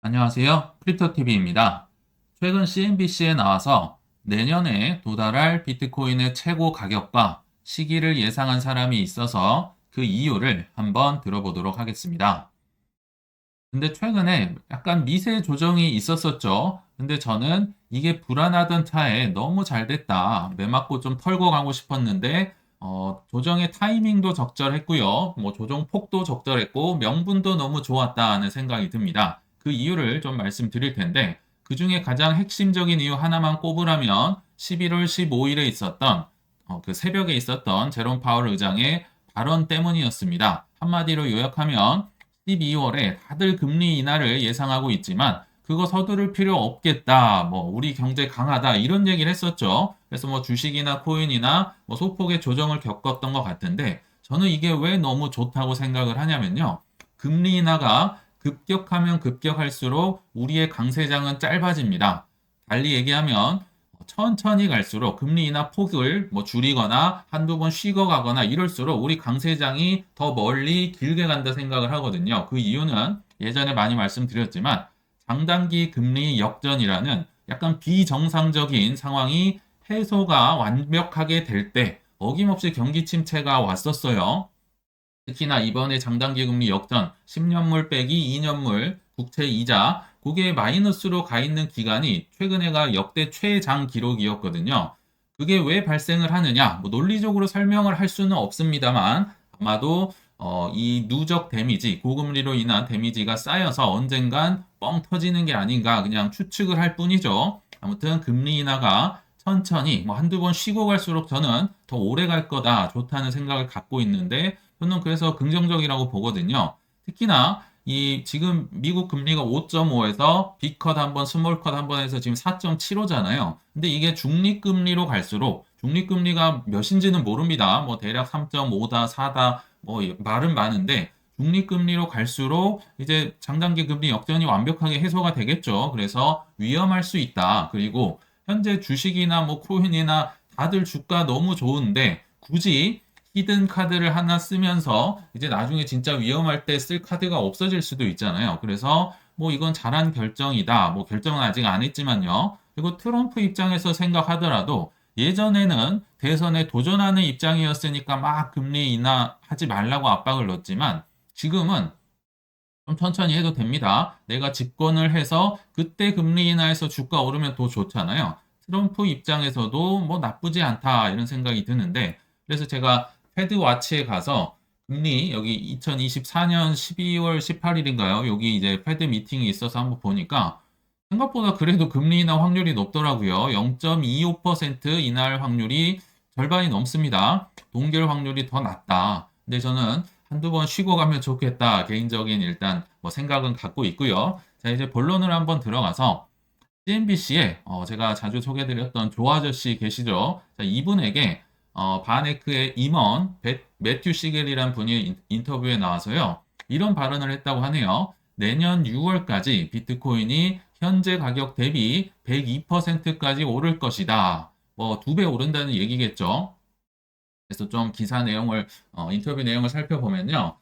안녕하세요. 크립토TV입니다. 최근 CNBC에 나와서 내년에 도달할 비트코인의 최고 가격과 시기를 예상한 사람이 있어서 그 이유를 한번 들어보도록 하겠습니다. 근데 최근에 약간 미세 조정이 있었었죠. 근데 저는 이게 불안하던 차에 너무 잘 됐다. 매맞고 좀 털고 가고 싶었는데, 조정의 타이밍도 적절했고요. 뭐 조정 폭도 적절했고, 명분도 너무 좋았다 하는 생각이 듭니다. 그 이유를 좀 말씀드릴 텐데, 그 중에 가장 핵심적인 이유 하나만 꼽으라면 11월 15일에 있었던, 그 새벽에 있었던 제롬 파월 의장의 발언 때문이었습니다. 한마디로 요약하면 12월에 다들 금리 인하를 예상하고 있지만 그거 서두를 필요 없겠다. 뭐 우리 경제 강하다. 이런 얘기를 했었죠. 그래서 뭐 주식이나 코인이나 뭐 소폭의 조정을 겪었던 것 같은데 저는 이게 왜 너무 좋다고 생각을 하냐면요. 금리 인하가 급격하면 급격할수록 우리의 강세장은 짧아집니다. 달리 얘기하면 천천히 갈수록 금리 인하 폭을 뭐 줄이거나 한두 번 쉬고 가거나 이럴수록 우리 강세장이 더 멀리 길게 간다 생각을 하거든요. 그 이유는 예전에 많이 말씀드렸지만 장단기 금리 역전이라는 약간 비정상적인 상황이 해소가 완벽하게 될 때 어김없이 경기 침체가 왔었어요. 특히나 이번에 장단기 금리 역전 10년물 빼기 2년물 국채 이자 그게 마이너스로 가 있는 기간이 최근에가 역대 최장 기록이었거든요. 그게 왜 발생을 하느냐? 뭐 논리적으로 설명을 할 수는 없습니다만 아마도 이 누적 데미지, 고금리로 인한 데미지가 쌓여서 언젠간 뻥 터지는 게 아닌가 그냥 추측을 할 뿐이죠. 아무튼 금리 인하가 천천히 뭐 한두 번 쉬고 갈수록 저는 더 오래 갈 거다 좋다는 생각을 갖고 있는데 저는 그래서 긍정적이라고 보거든요. 특히나 이 지금 미국 금리가 5.5에서 빅컷 한번, 스몰컷 한번 해서 지금 4.75잖아요. 근데 이게 중립금리로 갈수록 중립금리가 몇인지는 모릅니다. 뭐 대략 3.5다, 4다 뭐 말은 많은데 중립금리로 갈수록 이제 장단기 금리 역전이 완벽하게 해소가 되겠죠. 그래서 위험할 수 있다. 그리고 현재 주식이나 뭐 코인이나 다들 주가 너무 좋은데 굳이 히든 카드를 하나 쓰면서 이제 나중에 진짜 위험할 때 쓸 카드가 없어질 수도 있잖아요. 그래서 뭐 이건 잘한 결정이다. 뭐 결정은 아직 안 했지만요. 그리고 트럼프 입장에서 생각하더라도 예전에는 대선에 도전하는 입장이었으니까 막 금리 인하하지 말라고 압박을 넣었지만 지금은 좀 천천히 해도 됩니다. 내가 집권을 해서 그때 금리 인하해서 주가 오르면 더 좋잖아요. 트럼프 입장에서도 뭐 나쁘지 않다 이런 생각이 드는데 그래서 제가 패드와치에 가서 금리 여기 2024년 12월 18일인가요? 여기 이제 패드 미팅이 있어서 한번 보니까 생각보다 그래도 금리 인하 확률이 높더라고요. 0.25% 인하할 확률이 절반이 넘습니다. 동결 확률이 더 낮다. 근데 저는 한두 번 쉬고 가면 좋겠다. 개인적인 일단 뭐 생각은 갖고 있고요. 자, 이제 본론을 한번 들어가서 CNBC에 제가 자주 소개드렸던 조 아저씨 계시죠? 자, 이분에게 바네크의 임원 매튜 시겔이란 분이 인터뷰에 나와서요. 이런 발언을 했다고 하네요. 내년 6월까지 비트코인이 현재 가격 대비 102%까지 오를 것이다. 뭐 두 배 오른다는 얘기겠죠. 그래서 좀 기사 내용을 인터뷰 내용을 살펴보면요.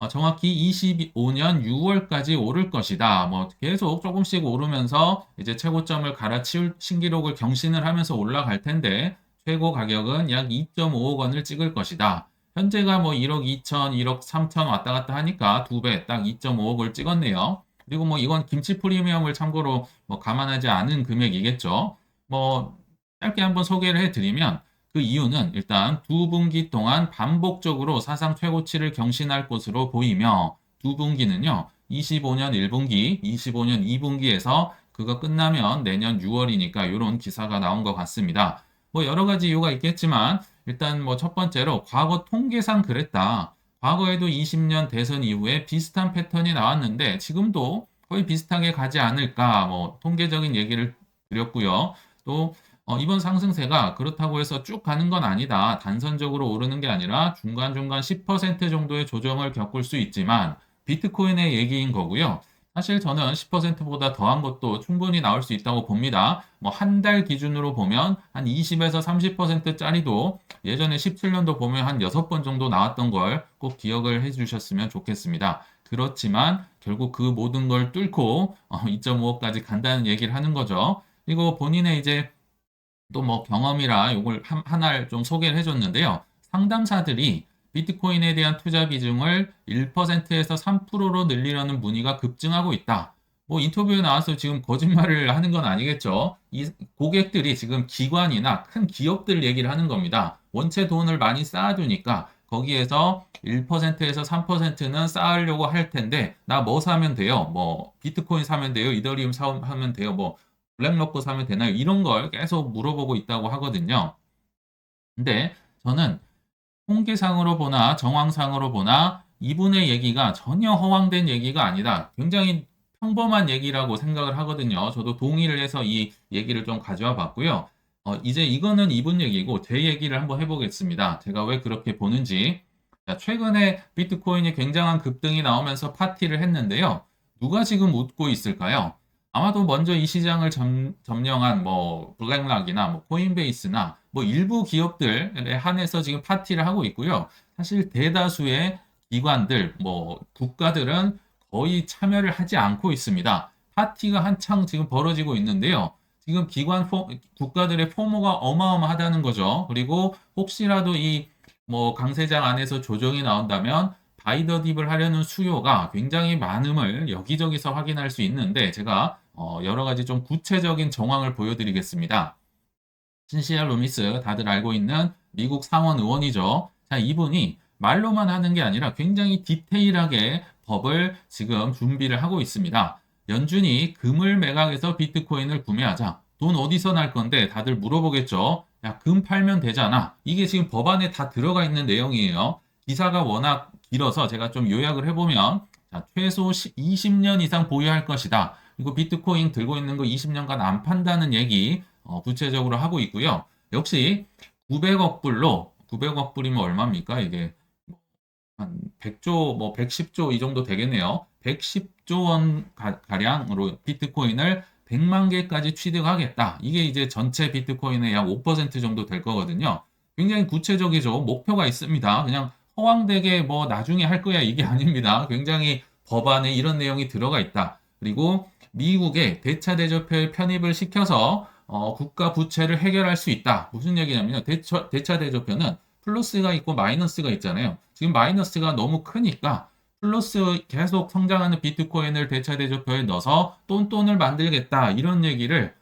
정확히 25년 6월까지 오를 것이다. 뭐 계속 조금씩 오르면서 이제 최고점을 갈아치울 신기록을 경신을 하면서 올라갈 텐데 최고 가격은 약 2.5억 원을 찍을 것이다. 현재가 뭐 1억 2천, 1억 3천 왔다 갔다 하니까 두 배, 딱 2.5억을 찍었네요. 그리고 뭐 이건 김치 프리미엄을 참고로 뭐 감안하지 않은 금액이겠죠. 뭐 짧게 한번 소개를 해드리면 그 이유는 일단 두 분기 동안 반복적으로 사상 최고치를 경신할 것으로 보이며 두 분기는요. 25년 1분기, 25년 2분기에서 그거 끝나면 내년 6월이니까 이런 기사가 나온 것 같습니다. 뭐 여러 가지 이유가 있겠지만 일단 뭐 첫 번째로 과거 통계상 그랬다. 과거에도 20년 대선 이후에 비슷한 패턴이 나왔는데 지금도 거의 비슷하게 가지 않을까 뭐 통계적인 얘기를 드렸고요. 또 이번 상승세가 그렇다고 해서 쭉 가는 건 아니다. 단선적으로 오르는 게 아니라 중간중간 10% 정도의 조정을 겪을 수 있지만 비트코인의 얘기인 거고요. 사실 저는 10%보다 더한 것도 충분히 나올 수 있다고 봅니다. 뭐 한 달 기준으로 보면 한 20에서 30%짜리도 예전에 17년도 보면 한 6번 정도 나왔던 걸 꼭 기억을 해 주셨으면 좋겠습니다. 그렇지만 결국 그 모든 걸 뚫고 2.5억까지 간다는 얘기를 하는 거죠. 그리고 본인의 이제 또 뭐 경험이라 이걸 하나를 좀 소개를 해줬는데요. 상담사들이 비트코인에 대한 투자 비중을 1%에서 3%로 늘리려는 문의가 급증하고 있다. 뭐 인터뷰에 나와서 지금 거짓말을 하는 건 아니겠죠. 이 고객들이 지금 기관이나 큰 기업들 얘기를 하는 겁니다. 원체 돈을 많이 쌓아두니까 거기에서 1%에서 3%는 쌓으려고 할 텐데 나 뭐 사면 돼요? 뭐 비트코인 사면 돼요? 이더리움 사면 돼요? 뭐 블랙로커 사면 되나요? 이런 걸 계속 물어보고 있다고 하거든요. 근데 저는 통계상으로 보나 정황상으로 보나 이분의 얘기가 전혀 허황된 얘기가 아니다. 굉장히 평범한 얘기라고 생각을 하거든요. 저도 동의를 해서 이 얘기를 좀 가져와 봤고요. 이제 이거는 이분 얘기고 제 얘기를 한번 해보겠습니다. 제가 왜 그렇게 보는지. 자, 최근에 비트코인이 굉장한 급등이 나오면서 파티를 했는데요. 누가 지금 웃고 있을까요? 아마도 먼저 이 시장을 점령한 뭐 블랙락이나 뭐 코인베이스나 뭐 일부 기업들에 한해서 지금 파티를 하고 있고요. 사실 대다수의 기관들, 뭐 국가들은 거의 참여를 하지 않고 있습니다. 파티가 한창 지금 벌어지고 있는데요. 지금 국가들의 포모가 어마어마하다는 거죠. 그리고 혹시라도 이 뭐 강세장 안에서 조정이 나온다면 바이더 딥을 하려는 수요가 굉장히 많음을 여기저기서 확인할 수 있는데 제가 여러 가지 좀 구체적인 정황을 보여드리겠습니다. 신시아 루미스 다들 알고 있는 미국 상원 의원이죠. 자, 이분이 말로만 하는 게 아니라 굉장히 디테일하게 법을 지금 준비를 하고 있습니다. 연준이 금을 매각해서 비트코인을 구매하자. 돈 어디서 날 건데 다들 물어보겠죠. 야, 금 팔면 되잖아. 이게 지금 법안에 다 들어가 있는 내용이에요. 기사가 워낙 길어서 제가 좀 요약을 해보면 자, 최소 20년 이상 보유할 것이다. 그리고 비트코인 들고 있는 거 20년간 안 판다는 얘기 구체적으로 하고 있고요. 역시 900억 불로 900억 불이면 얼마입니까? 이게 한 100조, 뭐 110조 이 정도 되겠네요. 110조 원 가량으로 비트코인을 100만 개까지 취득하겠다. 이게 이제 전체 비트코인의 약 5% 정도 될 거거든요. 굉장히 구체적이죠. 목표가 있습니다. 그냥 허황되게 뭐 나중에 할 거야 이게 아닙니다. 굉장히 법안에 이런 내용이 들어가 있다. 그리고 미국의 대차 대조표에 편입을 시켜서 국가 부채를 해결할 수 있다. 무슨 얘기냐면요. 대차 대조표는 플러스가 있고 마이너스가 있잖아요. 지금 마이너스가 너무 크니까 플러스 계속 성장하는 비트코인을 대차 대조표에 넣어서 똔똔을 만들겠다. 이런 얘기를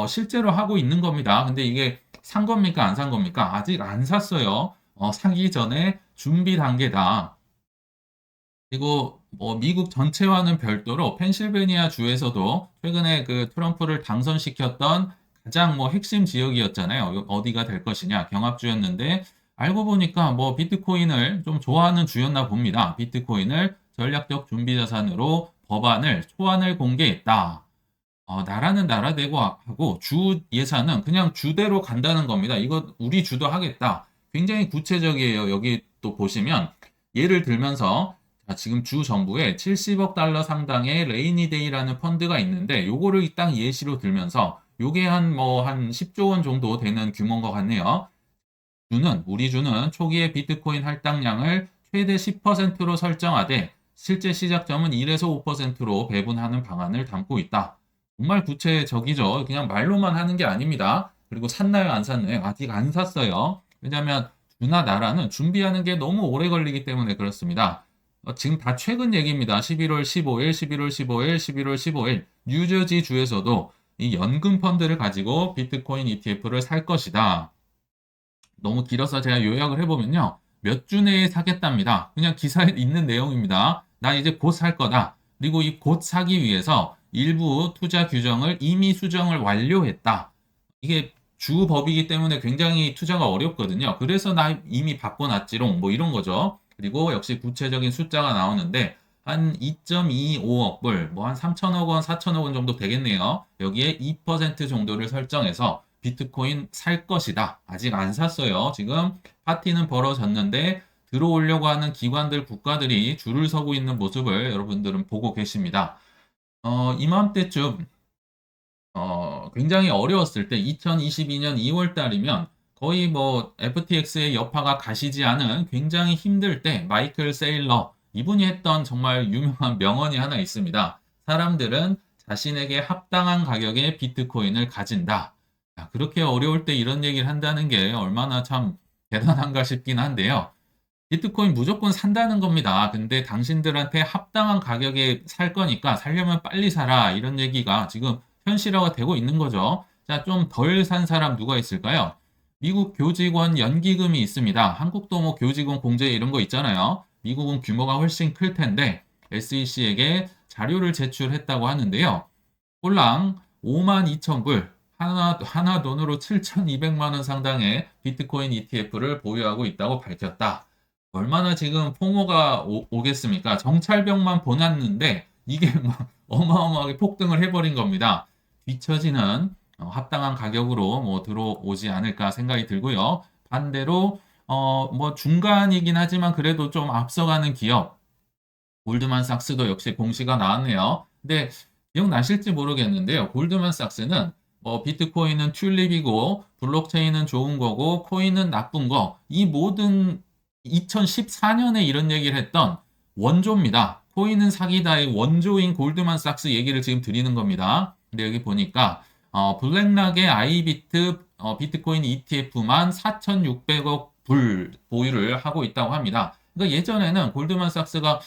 실제로 하고 있는 겁니다. 근데 이게 산 겁니까? 안 산 겁니까? 아직 안 샀어요. 사기 전에 준비 단계다. 그리고 뭐 미국 전체와는 별도로 펜실베니아 주에서도 최근에 그 트럼프를 당선시켰던 가장 뭐 핵심 지역이었잖아요. 어디가 될 것이냐 경합주였는데 알고 보니까 뭐 비트코인을 좀 좋아하는 주였나 봅니다. 비트코인을 전략적 준비 자산으로 법안을 초안을 공개했다. 나라는 나라대로 하고 주 예산은 그냥 주대로 간다는 겁니다. 이거 우리 주도 하겠다. 굉장히 구체적이에요. 여기 또 보시면 예를 들면서 자, 지금 주 정부에 70억 달러 상당의 레이니데이라는 펀드가 있는데 요거를 딱 예시로 들면서 요게 한 10조 원 정도 되는 규모인 것 같네요. 우리 주는 초기에 비트코인 할당량을 최대 10%로 설정하되 실제 시작점은 1에서 5%로 배분하는 방안을 담고 있다. 정말 구체적이죠. 그냥 말로만 하는 게 아닙니다. 그리고 샀나요, 안 샀나요? 아직 안 샀어요. 왜냐하면 주나 나라는 준비하는 게 너무 오래 걸리기 때문에 그렇습니다. 지금 다 최근 얘기입니다. 11월 15일, 11월 15일, 11월 15일 뉴저지 주에서도 이 연금 펀드를 가지고 비트코인 ETF를 살 것이다. 너무 길어서 제가 요약을 해보면요. 몇 주 내에 사겠답니다. 그냥 기사에 있는 내용입니다. 나 이제 곧 살 거다. 그리고 이 곧 사기 위해서 일부 투자 규정을 이미 수정을 완료했다. 이게 주법이기 때문에 굉장히 투자가 어렵거든요. 그래서 나 이미 바꿔놨지롱. 뭐 이런 거죠. 그리고 역시 구체적인 숫자가 나오는데 한 2.25억 불, 뭐 한 3천억 원, 4천억 원 정도 되겠네요. 여기에 2% 정도를 설정해서 비트코인 살 것이다. 아직 안 샀어요. 지금 파티는 벌어졌는데 들어오려고 하는 기관들, 국가들이 줄을 서고 있는 모습을 여러분들은 보고 계십니다. 이맘때쯤 굉장히 어려웠을 때 2022년 2월 달이면 거의 뭐 FTX의 여파가 가시지 않은 굉장히 힘들 때 마이클 세일러 이분이 했던 정말 유명한 명언이 하나 있습니다. 사람들은 자신에게 합당한 가격의 비트코인을 가진다. 야, 그렇게 어려울 때 이런 얘기를 한다는 게 얼마나 참 대단한가 싶긴 한데요. 비트코인 무조건 산다는 겁니다. 근데 당신들한테 합당한 가격에 살 거니까 살려면 빨리 사라. 이런 얘기가 지금 현실화가 되고 있는 거죠. 자, 좀 덜 산 사람 누가 있을까요? 미국 교직원 연기금이 있습니다. 한국도 뭐 교직원 공제 이런 거 있잖아요. 미국은 규모가 훨씬 클 텐데 SEC에게 자료를 제출했다고 하는데요. 꼴랑 5만 2천 불, 하나 돈으로 7,200만 원 상당의 비트코인 ETF를 보유하고 있다고 밝혔다. 얼마나 지금 포모가 오겠습니까? 정찰병만 보냈는데 이게 막 어마어마하게 폭등을 해버린 겁니다. 뒤처지는 합당한 가격으로 뭐 들어오지 않을까 생각이 들고요. 반대로 뭐 중간이긴 하지만 그래도 좀 앞서가는 기업 골드만삭스도 역시 공시가 나왔네요. 근데 기억나실지 모르겠는데요. 골드만삭스는 뭐 비트코인은 튤립이고 블록체인은 좋은 거고 코인은 나쁜 거 이 모든 2014년에 이런 얘기를 했던 원조입니다. 코인은 사기다의 원조인 골드만삭스 얘기를 지금 드리는 겁니다. 근데 여기 보니까 블랙락의 아이비트 비트코인 ETF만 4,600억 불 보유를 하고 있다고 합니다. 그러니까 예전에는 골드만삭스가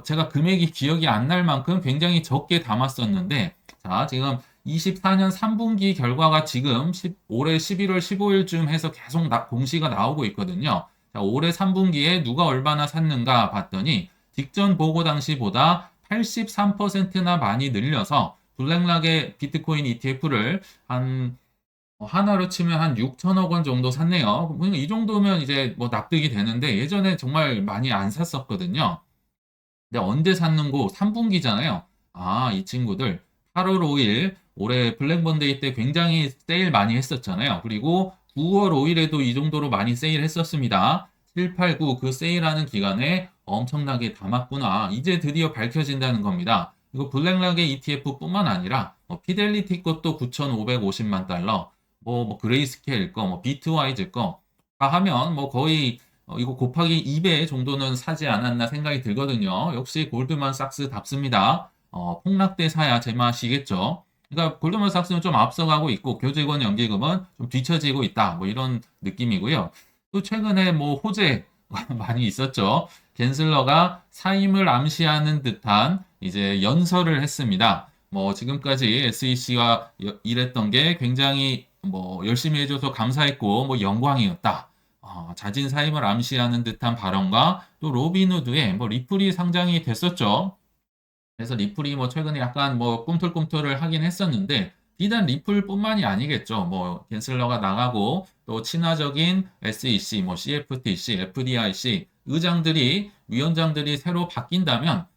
제가 금액이 기억이 안 날 만큼 굉장히 적게 담았었는데, 자, 지금 24년 3분기 결과가 지금 올해 11월 15일쯤 해서 계속 공시가 나오고 있거든요. 자, 올해 3분기에 누가 얼마나 샀는가 봤더니 직전 보고 당시보다 83%나 많이 늘려서 블랙락의 비트코인 ETF를 하나로 치면 한 6천억 원 정도 샀네요. 그러니까 이 정도면 이제 뭐 납득이 되는데 예전에 정말 많이 안 샀었거든요. 근데 언제 샀는고 3분기잖아요. 아, 이 친구들 8월 5일 올해 블랙먼데이 때 굉장히 세일 많이 했었잖아요. 그리고 9월 5일에도 이 정도로 많이 세일했었습니다. 7, 8, 9 그 세일하는 기간에 엄청나게 담았구나. 이제 드디어 밝혀진다는 겁니다. 이거 블랙락의 ETF뿐만 아니라 피델리티 것도 9,550만 달러, 뭐 그레이스케일 거, 뭐 비트와이즈 거 다 하면 뭐 거의 이거 곱하기 2배 정도는 사지 않았나 생각이 들거든요. 역시 골드만삭스답습니다. 폭락대 사야 제맛이겠죠. 그러니까 골드만삭스는 좀 앞서가고 있고 교직원 연기금은 좀 뒤처지고 있다. 뭐 이런 느낌이고요. 또 최근에 뭐 호재 많이 있었죠. 겐슬러가 사임을 암시하는 듯한 이제 연설을 했습니다. 뭐 지금까지 SEC와 일했던 게 굉장히 뭐 열심히 해줘서 감사했고 뭐 영광이었다. 자진 사임을 암시하는 듯한 발언과 또 로빈후드에 뭐 리플이 상장이 됐었죠. 그래서 리플이 뭐 최근에 약간 뭐 꿈틀꿈틀을 하긴 했었는데 비단 리플뿐만이 아니겠죠. 뭐 겐슬러가 나가고 또 친화적인 SEC, 뭐 CFTC, FDIC 의장들이 위원장들이 새로 바뀐다면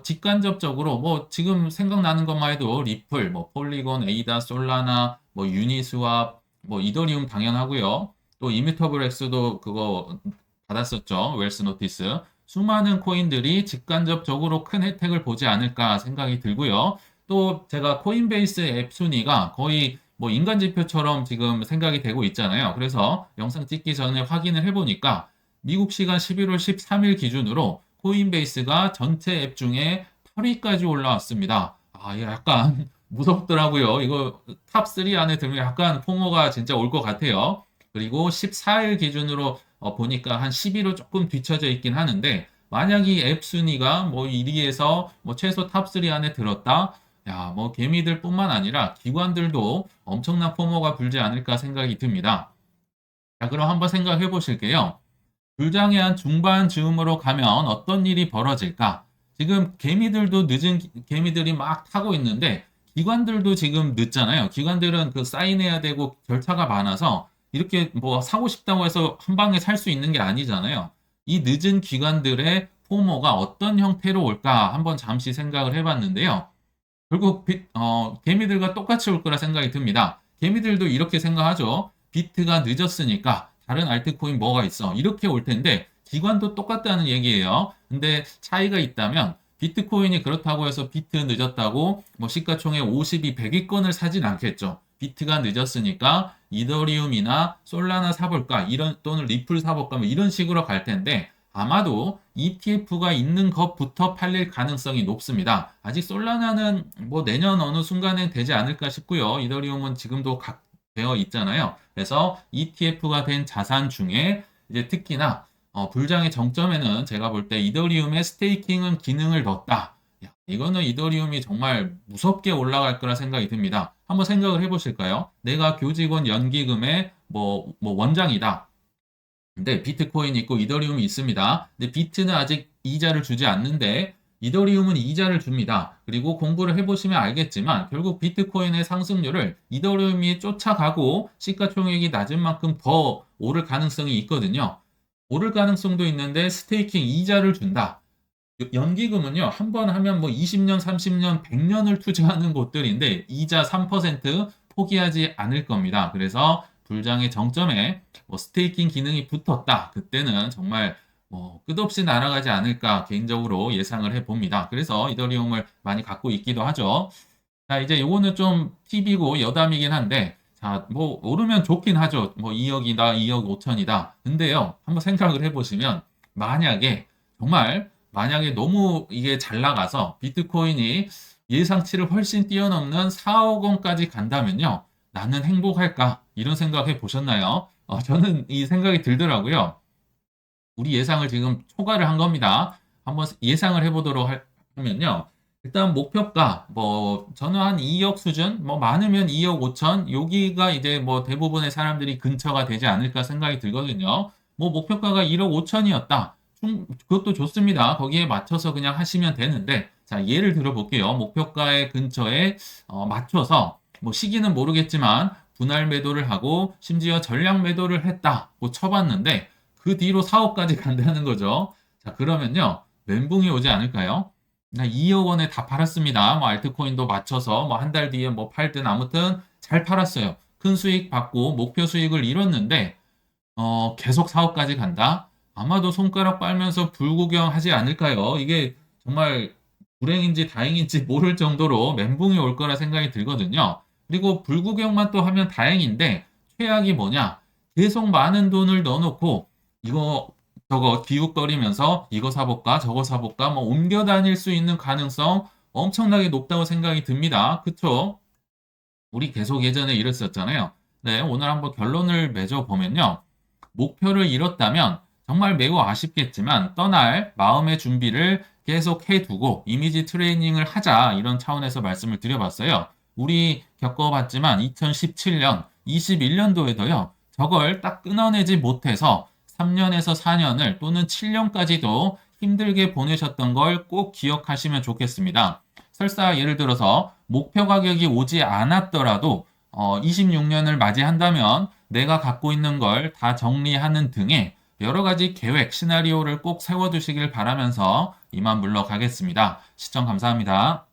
직간접적으로 뭐 지금 생각나는 것만 해도 리플, 뭐 폴리곤, 에이다, 솔라나, 뭐 유니스왑, 뭐 이더리움 당연하고요. 또 이뮤터블 X도 그거 받았었죠. 웰스 노티스. 수많은 코인들이 직간접적으로 큰 혜택을 보지 않을까 생각이 들고요. 또 제가 코인베이스 앱 순위가 거의 뭐 인간 지표처럼 지금 생각이 되고 있잖아요. 그래서 영상 찍기 전에 확인을 해보니까 미국 시간 11월 13일 기준으로 코인베이스가 전체 앱 중에 8위까지 올라왔습니다. 아, 이거 약간 무섭더라고요. 이거 탑 3 안에 들면 약간 포모가 진짜 올 것 같아요. 그리고 14일 기준으로 보니까 한 10위로 조금 뒤쳐져 있긴 하는데 만약 이 앱 순위가 뭐 1위에서 뭐 최소 탑 3 안에 들었다. 야, 뭐 개미들뿐만 아니라 기관들도 엄청난 포모가 불지 않을까 생각이 듭니다. 자, 그럼 한번 생각해 보실게요. 불장애한 중반 즈음으로 가면 어떤 일이 벌어질까? 지금 개미들도 늦은 개미들이 막 타고 있는데 기관들도 지금 늦잖아요. 기관들은 그 사인해야 되고 절차가 많아서 이렇게 뭐 사고 싶다고 해서 한 방에 살 수 있는 게 아니잖아요. 이 늦은 기관들의 포모가 어떤 형태로 올까 한번 잠시 생각을 해봤는데요. 결국 개미들과 똑같이 올 거라 생각이 듭니다. 개미들도 이렇게 생각하죠. 비트가 늦었으니까 다른 알트코인 뭐가 있어? 이렇게 올 텐데 기관도 똑같다는 얘기예요. 근데 차이가 있다면 비트코인이 그렇다고 해서 비트 늦었다고 뭐 시가총액 50이 100위권을 사진 않겠죠. 비트가 늦었으니까 이더리움이나 솔라나 사볼까 이런 또는 리플 사볼까 뭐 이런 식으로 갈 텐데 아마도 ETF가 있는 것부터 팔릴 가능성이 높습니다. 아직 솔라나는 뭐 내년 어느 순간엔 되지 않을까 싶고요. 이더리움은 지금도 되어 있잖아요. 그래서 ETF가 된 자산 중에 이제 특히나 불장의 정점에는 제가 볼 때 이더리움의 스테이킹은 기능을 넣었다. 야, 이거는 이더리움이 정말 무섭게 올라갈 거라 생각이 듭니다. 한번 생각을 해보실까요? 내가 교직원 연기금의 뭐 원장이다. 근데 비트코인이 있고 이더리움이 있습니다. 근데 비트는 아직 이자를 주지 않는데 이더리움은 이자를 줍니다. 그리고 공부를 해보시면 알겠지만 결국 비트코인의 상승률을 이더리움이 쫓아가고 시가총액이 낮은 만큼 더 오를 가능성이 있거든요. 오를 가능성도 있는데 스테이킹 이자를 준다. 연기금은요, 한 번 하면 뭐 20년, 30년, 100년을 투자하는 곳들인데 이자 3% 포기하지 않을 겁니다. 그래서 불장의 정점에 뭐 스테이킹 기능이 붙었다. 그때는 정말 뭐 끝없이 날아가지 않을까 개인적으로 예상을 해봅니다. 그래서 이더리움을 많이 갖고 있기도 하죠. 자, 이제 요거는 좀 팁이고 여담이긴 한데, 자, 뭐, 오르면 좋긴 하죠. 뭐, 2억이다, 2억 5천이다. 근데요, 한번 생각을 해보시면, 만약에 너무 이게 잘 나가서 비트코인이 예상치를 훨씬 뛰어넘는 4억 원까지 간다면요, 나는 행복할까? 이런 생각 해 보셨나요? 저는 이 생각이 들더라고요. 우리 예상을 지금 초과를 한 겁니다. 한번 예상을 해보도록 하면요. 일단 목표가 뭐 저는 한 2억 수준, 뭐 많으면 2억 5천, 여기가 이제 뭐 대부분의 사람들이 근처가 되지 않을까 생각이 들거든요. 뭐 목표가가 1억 5천이었다. 그것도 좋습니다. 거기에 맞춰서 그냥 하시면 되는데, 자, 예를 들어 볼게요. 목표가의 근처에 맞춰서 뭐 시기는 모르겠지만 분할 매도를 하고 심지어 전량 매도를 했다고 쳐봤는데 그 뒤로 4억까지 간다는 거죠. 자, 그러면요. 멘붕이 오지 않을까요? 나 2억 원에 다 팔았습니다. 뭐 알트코인도 맞춰서 뭐 한 달 뒤에 뭐 팔든 아무튼 잘 팔았어요. 큰 수익 받고 목표 수익을 이뤘는데 계속 4억까지 간다? 아마도 손가락 빨면서 불구경하지 않을까요? 이게 정말 불행인지 다행인지 모를 정도로 멘붕이 올 거라 생각이 들거든요. 그리고 불구경만 또 하면 다행인데 최악이 뭐냐? 계속 많은 돈을 넣어놓고 이거 저거 기웃거리면서 이거 사볼까 저거 사볼까 뭐 옮겨 다닐 수 있는 가능성 엄청나게 높다고 생각이 듭니다. 그쵸? 우리 계속 예전에 이랬었잖아요. 네, 오늘 한번 결론을 맺어 보면요. 목표를 이뤘다면 정말 매우 아쉽겠지만 떠날 마음의 준비를 계속 해두고 이미지 트레이닝을 하자 이런 차원에서 말씀을 드려봤어요. 우리 겪어봤지만 2017년, 21년도에도요. 저걸 딱 끊어내지 못해서 3년에서 4년을 또는 7년까지도 힘들게 보내셨던 걸 꼭 기억하시면 좋겠습니다. 설사 예를 들어서 목표 가격이 오지 않았더라도 26년을 맞이한다면 내가 갖고 있는 걸 다 정리하는 등의 여러 가지 계획, 시나리오를 꼭 세워두시길 바라면서 이만 물러가겠습니다. 시청 감사합니다.